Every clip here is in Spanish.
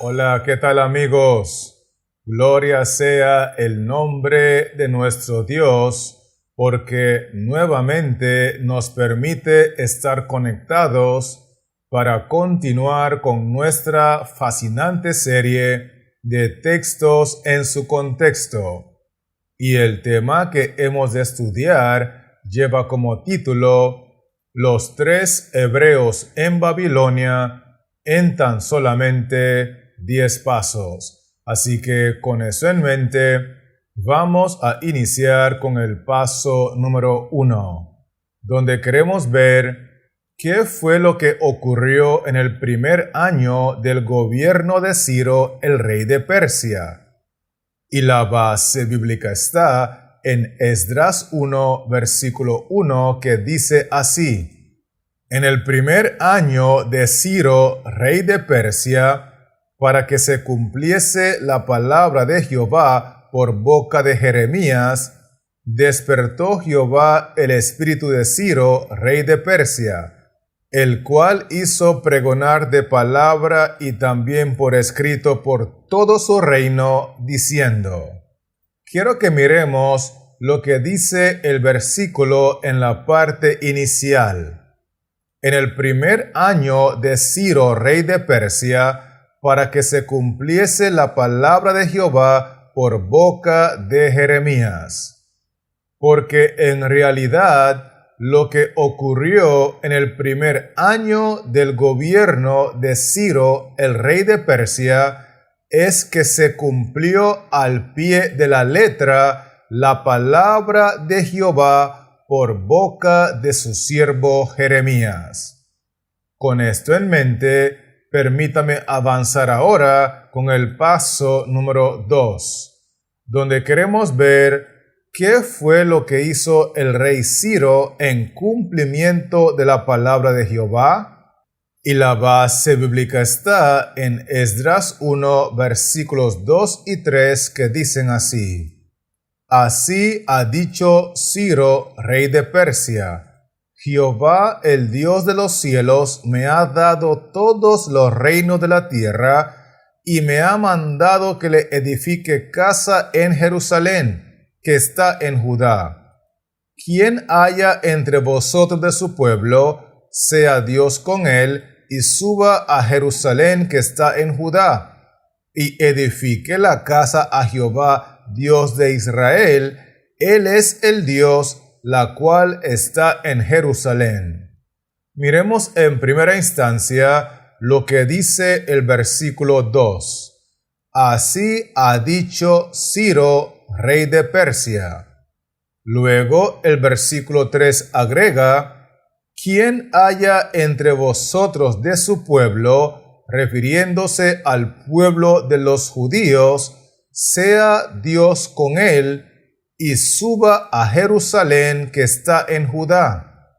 Hola, ¿qué tal amigos? Gloria sea el nombre de nuestro Dios, porque nuevamente nos permite estar conectados para continuar con nuestra fascinante serie de textos en su contexto. Y el tema que hemos de estudiar lleva como título Los 3 hebreos en Babilonia en tan solamente 10 pasos. Así que con eso en mente, vamos a iniciar con el paso número 1, donde queremos ver qué fue lo que ocurrió en el primer año del gobierno de Ciro, el rey de Persia. Y la base bíblica está en Esdras 1, versículo 1, que dice así: En el primer año de Ciro, rey de Persia, para que se cumpliese la palabra de Jehová por boca de Jeremías, despertó Jehová el espíritu de Ciro, rey de Persia, el cual hizo pregonar de palabra y también por escrito por todo su reino, diciendo. Quiero que miremos lo que dice el versículo en la parte inicial. En el primer año de Ciro, rey de Persia, para que se cumpliese la palabra de Jehová por boca de Jeremías. Porque en realidad lo que ocurrió en el primer año del gobierno de Ciro, el rey de Persia, es que se cumplió al pie de la letra la palabra de Jehová por boca de su siervo Jeremías. Con esto en mente, permítame avanzar ahora con el paso número 2, donde queremos ver qué fue lo que hizo el rey Ciro en cumplimiento de la palabra de Jehová. Y la base bíblica está en Esdras 1, versículos 2 y 3, que dicen así. Así ha dicho Ciro, rey de Persia: Jehová, el Dios de los cielos, me ha dado todos los reinos de la tierra y me ha mandado que le edifique casa en Jerusalén, que está en Judá. Quien haya entre vosotros de su pueblo, sea Dios con él, y suba a Jerusalén, que está en Judá, y edifique la casa a Jehová, Dios de Israel. Él es el Dios, la cual está en Jerusalén. Miremos en primera instancia lo que dice el versículo 2. Así ha dicho Ciro, rey de Persia. Luego el versículo 3 agrega: Quien haya entre vosotros de su pueblo, refiriéndose al pueblo de los judíos, sea Dios con él, y suba a Jerusalén, que está en Judá.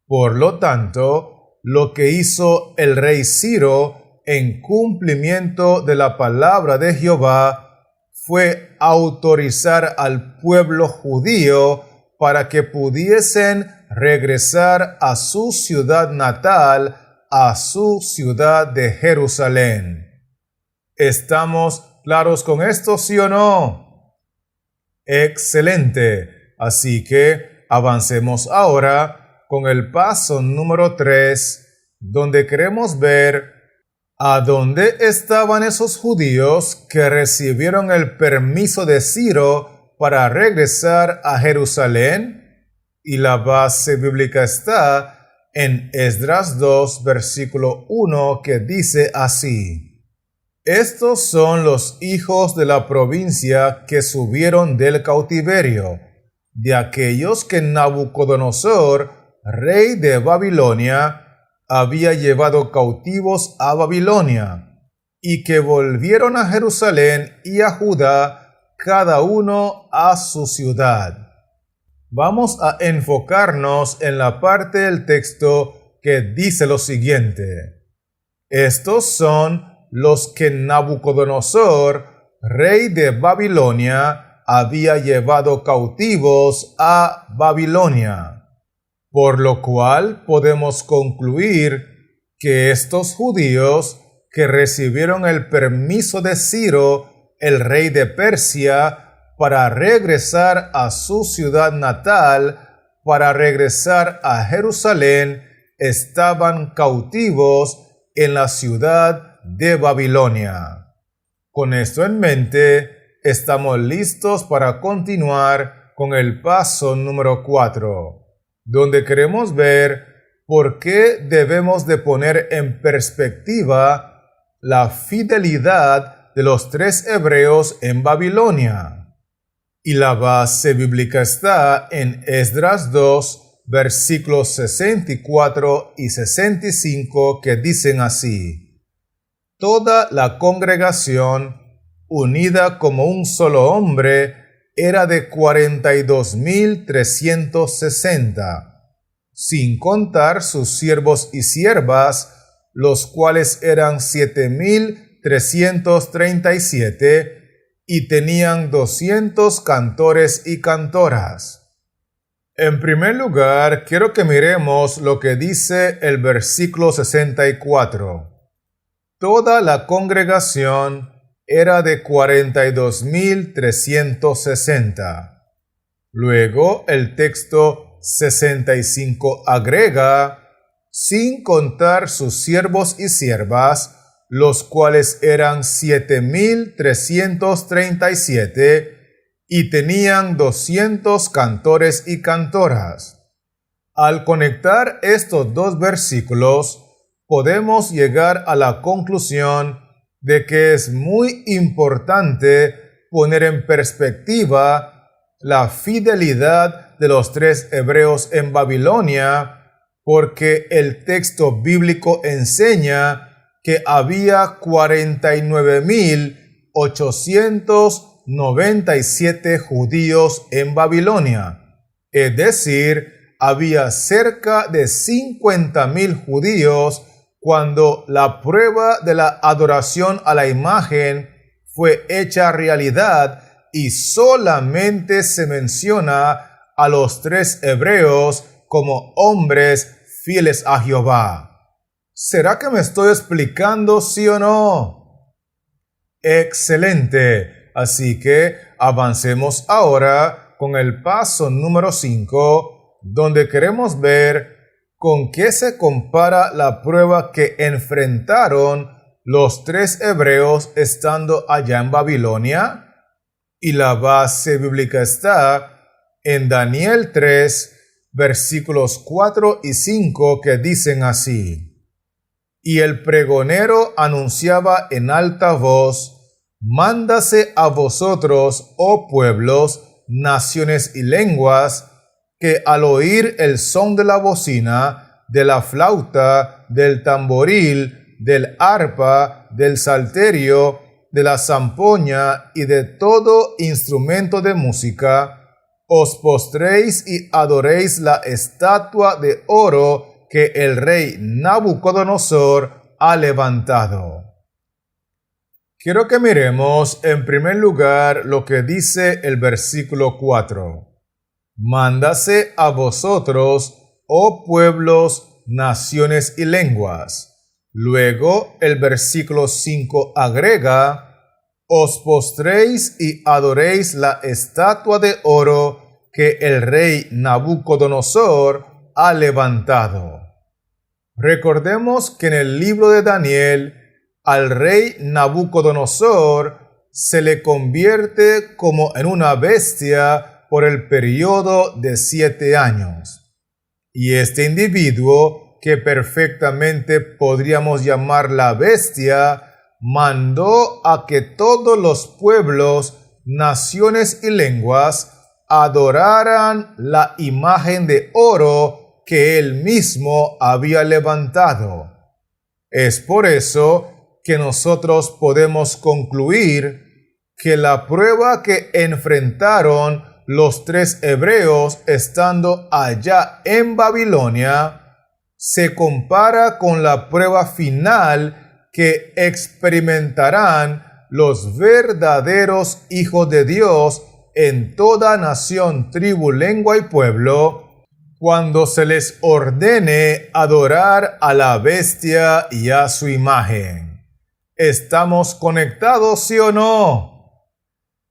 Por lo tanto, lo que hizo el rey Ciro en cumplimiento de la palabra de Jehová fue autorizar al pueblo judío para que pudiesen regresar a su ciudad natal, a su ciudad de Jerusalén. ¿Estamos claros con esto, sí o no? Excelente. Así que avancemos ahora con el paso número 3, donde queremos ver a dónde estaban esos judíos que recibieron el permiso de Ciro para regresar a Jerusalén. Y la base bíblica está en Esdras 2, versículo 1, que dice así. Estos son los hijos de la provincia que subieron del cautiverio, de aquellos que Nabucodonosor, rey de Babilonia, había llevado cautivos a Babilonia, y que volvieron a Jerusalén y a Judá, cada uno a su ciudad. Vamos a enfocarnos en la parte del texto que dice lo siguiente. Estos son los que Nabucodonosor, rey de Babilonia, había llevado cautivos a Babilonia. Por lo cual podemos concluir que estos judíos que recibieron el permiso de Ciro, el rey de Persia, para regresar a su ciudad natal, para regresar a Jerusalén, estaban cautivos en la ciudad de Babilonia. Con esto en mente, estamos listos para continuar con el paso número 4, donde queremos ver por qué debemos de poner en perspectiva la fidelidad de los 3 hebreos en Babilonia. Y la base bíblica está en Esdras 2, versículos 64 y 65, que dicen así: Toda la congregación, unida como un solo hombre, era de 42,360, sin contar sus siervos y siervas, los cuales eran 7,337, y tenían 200 cantores y cantoras. En primer lugar, quiero que miremos lo que dice el versículo 64. Toda la congregación era de 42,360. Luego el texto 65 agrega: sin contar sus siervos y siervas, los cuales eran 7,337, y tenían 200 cantores y cantoras. Al conectar estos 2 versículos, podemos llegar a la conclusión de que es muy importante poner en perspectiva la fidelidad de los 3 hebreos en Babilonia, porque el texto bíblico enseña que había 49,897 judíos en Babilonia. Es decir, había cerca de 50,000 judíos cuando la prueba de la adoración a la imagen fue hecha realidad, y solamente se menciona a los 3 hebreos como hombres fieles a Jehová. ¿Será que me estoy explicando, sí o no? Excelente. Así que avancemos ahora con el paso número 5, donde queremos ver con qué se compara la prueba que enfrentaron los 3 hebreos estando allá en Babilonia. Y la base bíblica está en Daniel 3, versículos 4 y 5, que dicen así: Y el pregonero anunciaba en alta voz: Mándase a vosotros, oh pueblos, naciones y lenguas, que al oír el son de la bocina, de la flauta, del tamboril, del arpa, del salterio, de la zampoña y de todo instrumento de música, os postréis y adoréis la estatua de oro que el rey Nabucodonosor ha levantado. Quiero que miremos en primer lugar lo que dice el versículo 4. Mándase a vosotros, oh pueblos, naciones y lenguas. Luego el versículo 5 agrega: os postréis y adoréis la estatua de oro que el rey Nabucodonosor ha levantado. Recordemos que en el libro de Daniel, al rey Nabucodonosor se le convierte como en una bestia por el periodo de 7 años. Y este individuo, que perfectamente podríamos llamar la bestia, mandó a que todos los pueblos, naciones y lenguas adoraran la imagen de oro que él mismo había levantado. Es por eso que nosotros podemos concluir que la prueba que enfrentaron los 3 hebreos estando allá en Babilonia se compara con la prueba final que experimentarán los verdaderos hijos de Dios en toda nación, tribu, lengua y pueblo, cuando se les ordene adorar a la bestia y a su imagen. ¿Estamos conectados, sí o no?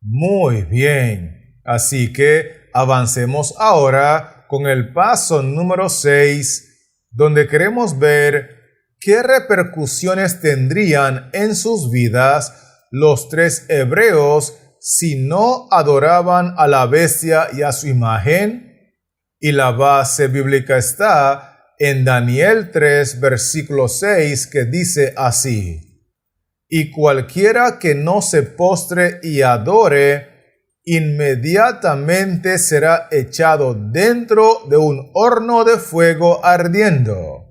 Muy bien. Así que avancemos ahora con el paso número 6, donde queremos ver qué repercusiones tendrían en sus vidas los 3 hebreos si no adoraban a la bestia y a su imagen. Y la base bíblica está en Daniel 3, versículo 6, que dice así: y cualquiera que no se postre y adore, inmediatamente será echado dentro de un horno de fuego ardiendo.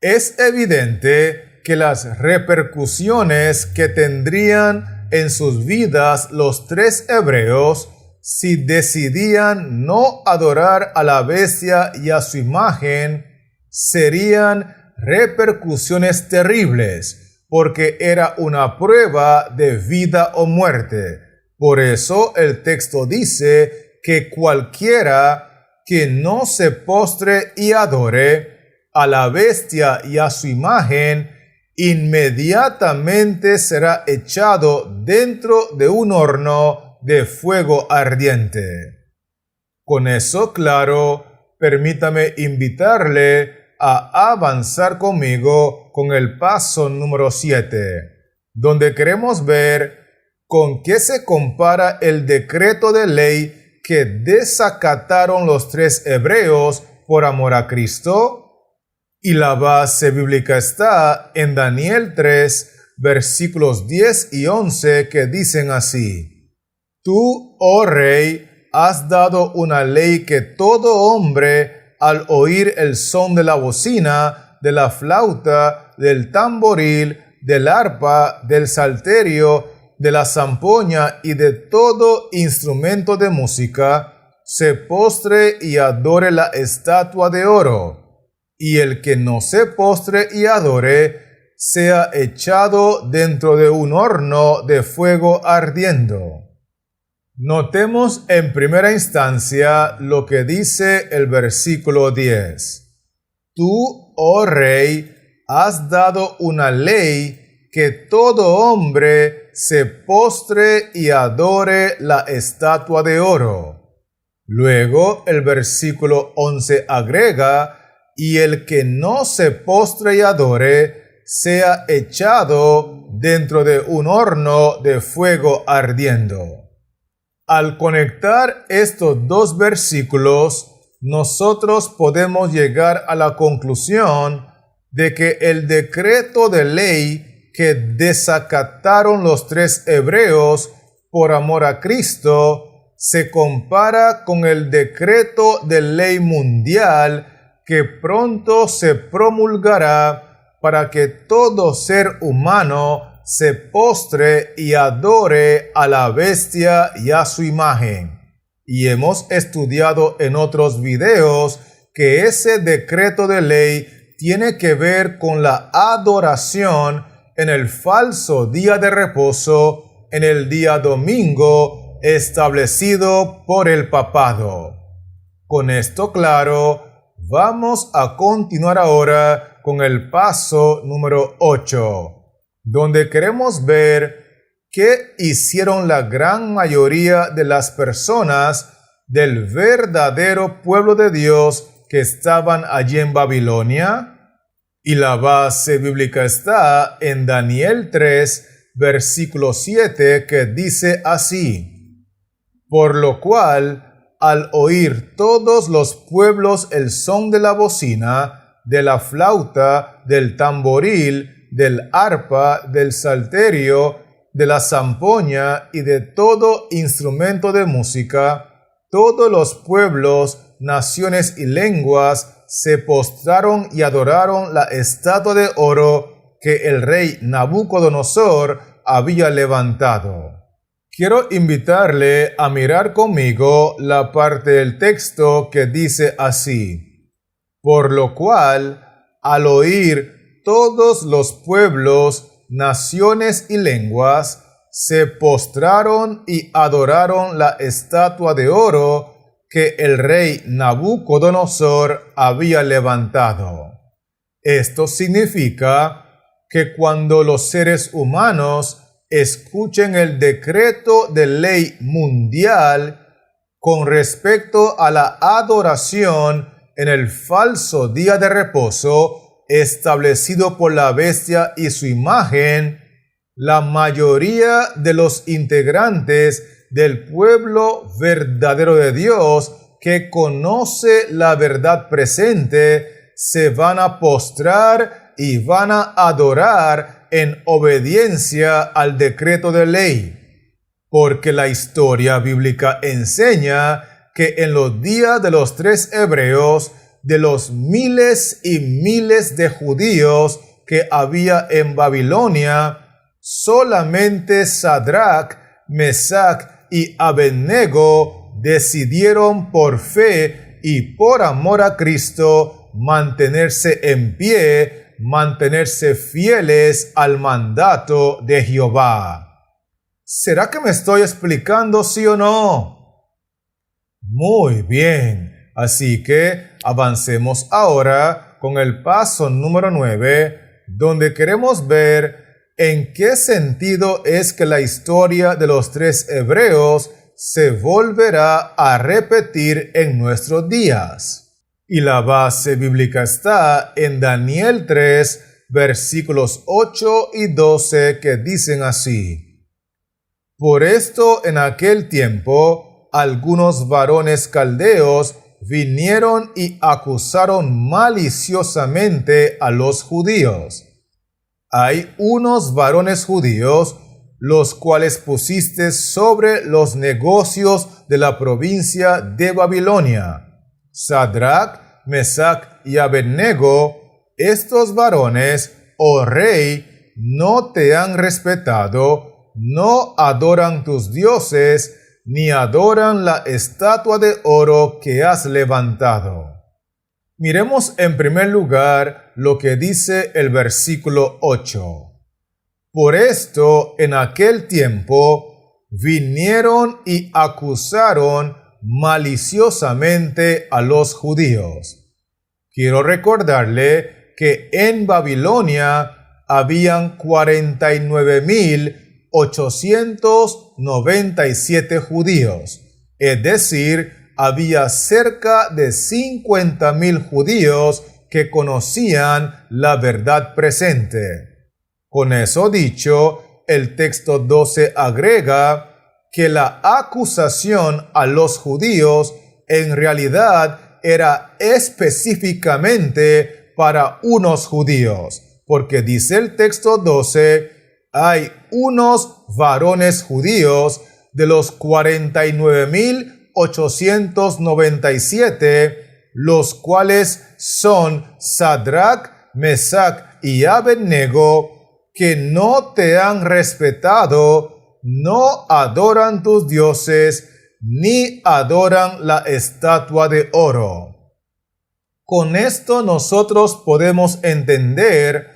Es evidente que las repercusiones que tendrían en sus vidas los 3 hebreos si decidían no adorar a la bestia y a su imagen serían repercusiones terribles, porque era una prueba de vida o muerte. Por eso el texto dice que cualquiera que no se postre y adore a la bestia y a su imagen, inmediatamente será echado dentro de un horno de fuego ardiente. Con eso claro, permítame invitarle a avanzar conmigo con el paso número 7, donde queremos ver con qué se compara el decreto de ley que desacataron los 3 hebreos por amor a Cristo. Y la base bíblica está en Daniel 3, versículos 10 y 11, que dicen así: Tú, oh rey, has dado una ley que todo hombre, al oír el son de la bocina, de la flauta, del tamboril, del arpa, del salterio, de la zampoña y de todo instrumento de música, se postre y adore la estatua de oro. Y el que no se postre y adore, sea echado dentro de un horno de fuego ardiendo. Notemos en primera instancia lo que dice el versículo 10. Tú, oh rey, has dado una ley que todo hombre se postre y adore la estatua de oro. Luego el versículo 11 agrega: y el que no se postre y adore, sea echado dentro de un horno de fuego ardiendo. Al conectar estos 2 versículos, nosotros podemos llegar a la conclusión de que el decreto de ley que desacataron los 3 hebreos por amor a Cristo se compara con el decreto de ley mundial que pronto se promulgará para que todo ser humano se postre y adore a la bestia y a su imagen. Y hemos estudiado en otros videos que ese decreto de ley tiene que ver con la adoración en el falso día de reposo, en el día domingo establecido por el papado. Con esto claro, vamos a continuar ahora con el paso número 8. Donde queremos ver qué hicieron la gran mayoría de las personas del verdadero pueblo de Dios que estaban allí en Babilonia. Y la base bíblica está en Daniel 3, versículo 7, que dice así: por lo cual, al oír todos los pueblos el son de la bocina, de la flauta, del tamboril, del arpa, del salterio, de la zampoña y de todo instrumento de música, todos los pueblos, naciones y lenguas se postraron y adoraron la estatua de oro que el rey Nabucodonosor había levantado. Quiero invitarle a mirar conmigo la parte del texto que dice así: por lo cual, al oír todos los pueblos, naciones y lenguas se postraron y adoraron la estatua de oro que el rey Nabucodonosor había levantado. Esto significa que cuando los seres humanos escuchen el decreto de ley mundial con respecto a la adoración en el falso día de reposo establecido por la bestia y su imagen, la mayoría de los integrantes del pueblo verdadero de Dios que conoce la verdad presente se van a postrar y van a adorar en obediencia al decreto de ley. Porque la historia bíblica enseña que en los días de los 3 hebreos, de los miles y miles de judíos que había en Babilonia, solamente Sadrach, Mesach y Abednego decidieron por fe y por amor a Cristo mantenerse en pie, mantenerse fieles al mandato de Jehová. ¿Será que me estoy explicando, sí o no? Muy bien, así que avancemos ahora con el paso número 9, donde queremos ver en qué sentido es que la historia de los 3 hebreos se volverá a repetir en nuestros días. Y la base bíblica está en Daniel 3, versículos 8 y 12, que dicen así: Por esto en aquel tiempo algunos varones caldeos vinieron y acusaron maliciosamente a los judíos. Hay unos varones judíos, los cuales pusiste sobre los negocios de la provincia de Babilonia. Sadrach, Mesach y Abednego, estos varones, oh rey, no te han respetado, no adoran tus dioses, ni adoran la estatua de oro que has levantado. Miremos en primer lugar lo que dice el versículo 8. Por esto, en aquel tiempo, vinieron y acusaron maliciosamente a los judíos. Quiero recordarle que en Babilonia habían 49,897 judíos, es decir, había cerca de 50,000 judíos que conocían la verdad presente. Con eso dicho, el texto 12 agrega que la acusación a los judíos en realidad era específicamente para unos judíos, porque dice el texto 12, hay unos varones judíos de los 49,897, los cuales son Sadrach, Mesach y Abednego, que no te han respetado, no adoran tus dioses, ni adoran la estatua de oro. Con esto nosotros podemos entender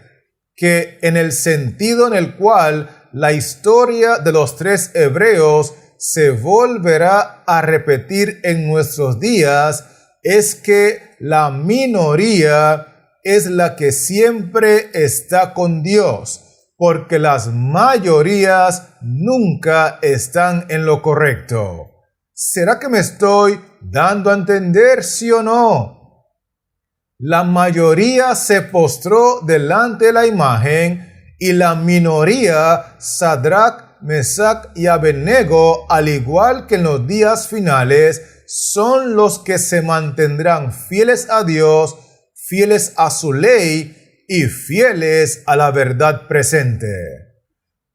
que en el sentido en el cual la historia de los 3 hebreos se volverá a repetir en nuestros días, es que la minoría es la que siempre está con Dios, porque las mayorías nunca están en lo correcto. ¿Será que me estoy dando a entender, sí o no? La mayoría se postró delante de la imagen y la minoría, Sadrach, Mesach y Abednego, al igual que en los días finales, son los que se mantendrán fieles a Dios, fieles a su ley y fieles a la verdad presente.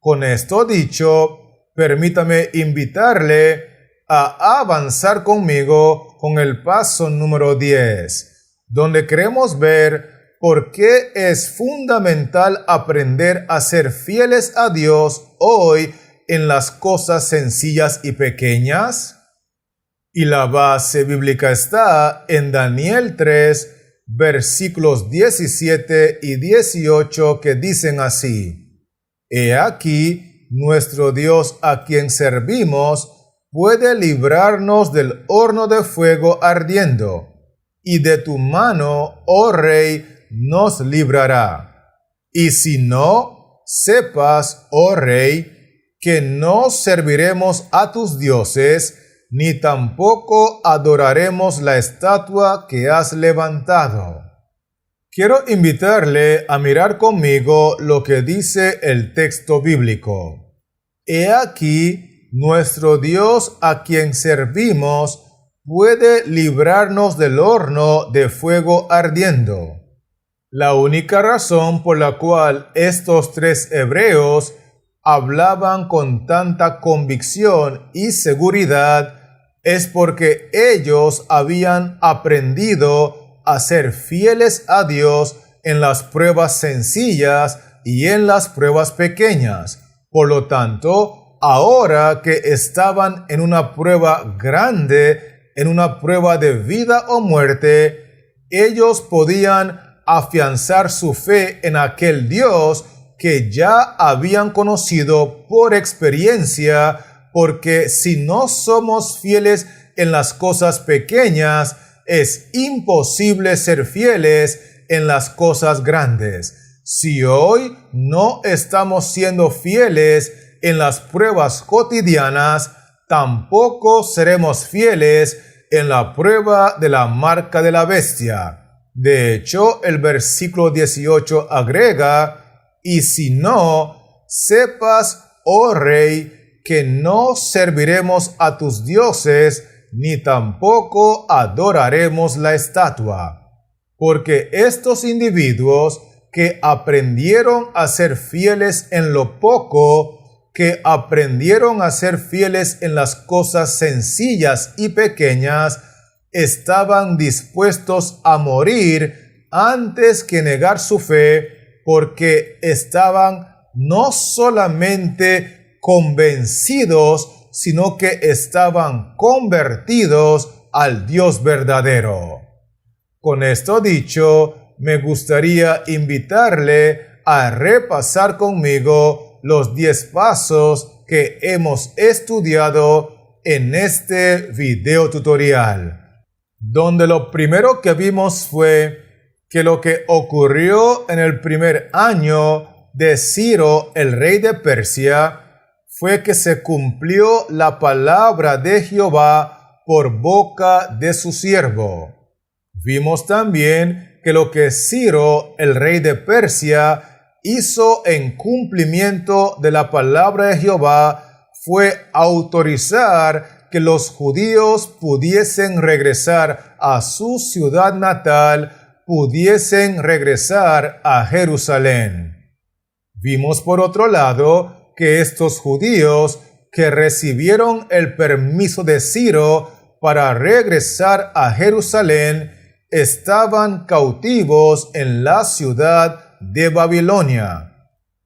Con esto dicho, permítame invitarle a avanzar conmigo con el paso número 10, donde queremos ver por qué es fundamental aprender a ser fieles a Dios hoy en las cosas sencillas y pequeñas. Y la base bíblica está en Daniel 3, versículos 17 y 18, que dicen así: He aquí, nuestro Dios a quien servimos puede librarnos del horno de fuego ardiendo, y de tu mano, oh rey, nos librará. Y si no, sepas, oh rey, que no serviremos a tus dioses, ni tampoco adoraremos la estatua que has levantado. Quiero invitarle a mirar conmigo lo que dice el texto bíblico. He aquí, nuestro Dios a quien servimos puede librarnos del horno de fuego ardiendo. La única razón por la cual estos tres hebreos hablaban con tanta convicción y seguridad es porque ellos habían aprendido a ser fieles a Dios en las pruebas sencillas y en las pruebas pequeñas. Por lo tanto, ahora que estaban en una prueba grande, en una prueba de vida o muerte, ellos podían afianzar su fe en aquel Dios que ya habían conocido por experiencia, porque si no somos fieles en las cosas pequeñas, es imposible ser fieles en las cosas grandes. Si hoy no estamos siendo fieles en las pruebas cotidianas, tampoco seremos fieles en la prueba de la marca de la bestia. De hecho, el versículo 18 agrega: y si no, sepas, oh rey, que no serviremos a tus dioses, ni tampoco adoraremos la estatua. Porque estos individuos que aprendieron a ser fieles en lo poco, que aprendieron a ser fieles en las cosas sencillas y pequeñas, estaban dispuestos a morir antes que negar su fe, porque estaban no solamente convencidos, sino que estaban convertidos al Dios verdadero. Con esto dicho, me gustaría invitarle a repasar conmigo los 10 pasos que hemos estudiado en este video tutorial, donde lo primero que vimos fue que lo que ocurrió en el primer año de Ciro, el rey de Persia, fue que se cumplió la palabra de Jehová por boca de su siervo. Vimos también que lo que Ciro, el rey de Persia, hizo en cumplimiento de la palabra de Jehová fue autorizar que los judíos pudiesen regresar a su ciudad natal, pudiesen regresar a Jerusalén. Vimos por otro lado que estos judíos que recibieron el permiso de Ciro para regresar a Jerusalén estaban cautivos en la ciudad de Babilonia.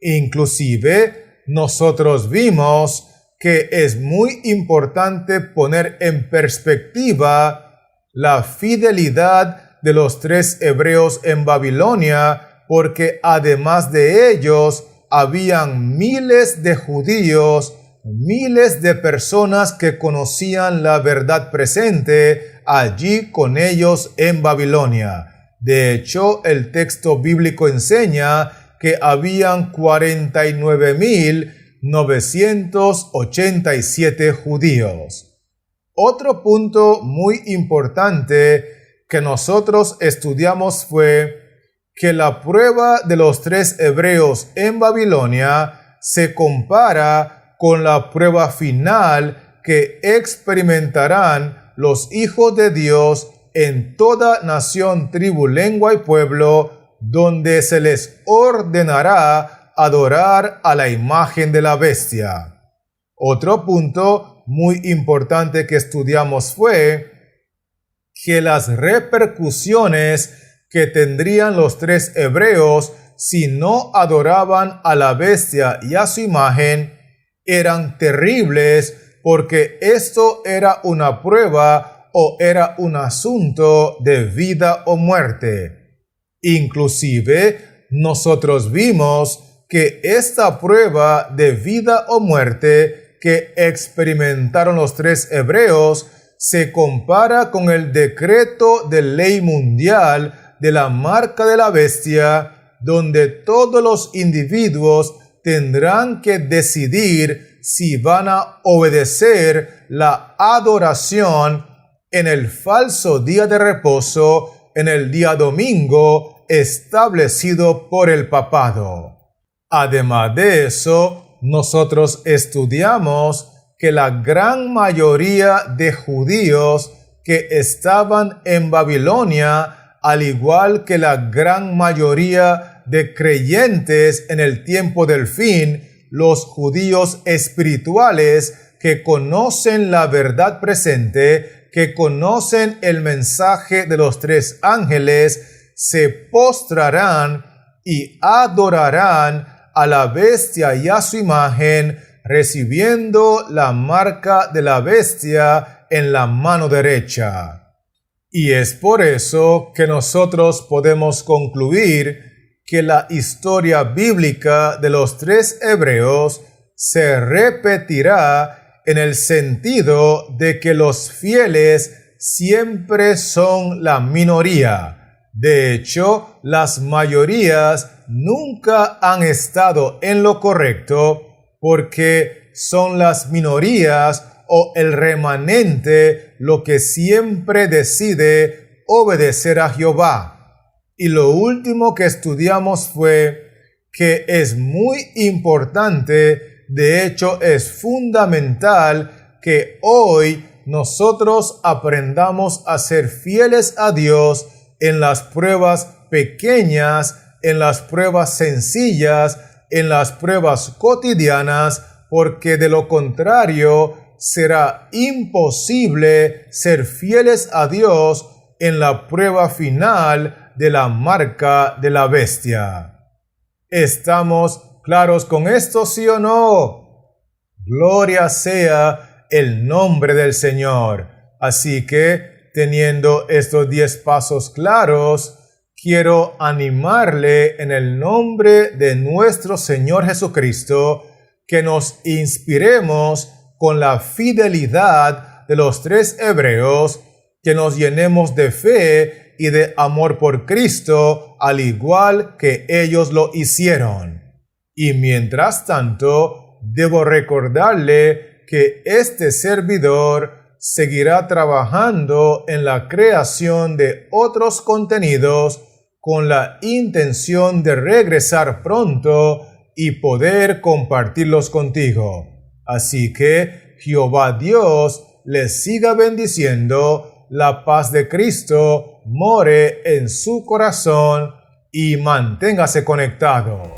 Inclusive, nosotros vimos que es muy importante poner en perspectiva la fidelidad de los 3 hebreos en Babilonia, porque además de ellos, habían miles de judíos, miles de personas que conocían la verdad presente allí con ellos en Babilonia. De hecho, el texto bíblico enseña que habían 49,987 judíos. Otro punto muy importante que nosotros estudiamos fue que la prueba de los 3 hebreos en Babilonia se compara con la prueba final que experimentarán los hijos de Dios en toda nación, tribu, lengua y pueblo, donde se les ordenará adorar a la imagen de la bestia. Otro punto muy importante que estudiamos fue que las repercusiones que tendrían los 3 hebreos si no adoraban a la bestia y a su imagen eran terribles, porque esto era una prueba o era un asunto de vida o muerte. Inclusive, nosotros vimos que esta prueba de vida o muerte que experimentaron los 3 hebreos se compara con el decreto de ley mundial de la marca de la bestia, donde todos los individuos tendrán que decidir si van a obedecer la adoración en el falso día de reposo, en el día domingo establecido por el papado. Además de eso, nosotros estudiamos que la gran mayoría de judíos que estaban en Babilonia, al igual que la gran mayoría de creyentes en el tiempo del fin, los judíos espirituales que conocen la verdad presente, que conocen el mensaje de los tres ángeles, se postrarán y adorarán a la bestia y a su imagen, recibiendo la marca de la bestia en la mano derecha. Y es por eso que nosotros podemos concluir que la historia bíblica de los tres hebreos se repetirá en el sentido de que los fieles siempre son la minoría. De hecho, las mayorías nunca han estado en lo correcto porque son las minorías o el remanente lo que siempre decide obedecer a Jehová. Y lo último que estudiamos fue que es muy importante, de hecho es fundamental, que hoy nosotros aprendamos a ser fieles a Dios en las pruebas pequeñas, en las pruebas sencillas, en las pruebas cotidianas, porque de lo contrario será imposible ser fieles a Dios en la prueba final de la marca de la bestia. ¿Estamos claros con esto, sí o no? Gloria sea el nombre del Señor. Así que, teniendo estos 10 pasos claros, quiero animarle en el nombre de nuestro Señor Jesucristo que nos inspiremos con la fidelidad de los tres hebreos, que nos llenemos de fe y de amor por Cristo, al igual que ellos lo hicieron. Y mientras tanto, debo recordarle que este servidor seguirá trabajando en la creación de otros contenidos con la intención de regresar pronto y poder compartirlos contigo. Así que Jehová Dios les siga bendiciendo, la paz de Cristo more en su corazón y manténgase conectado.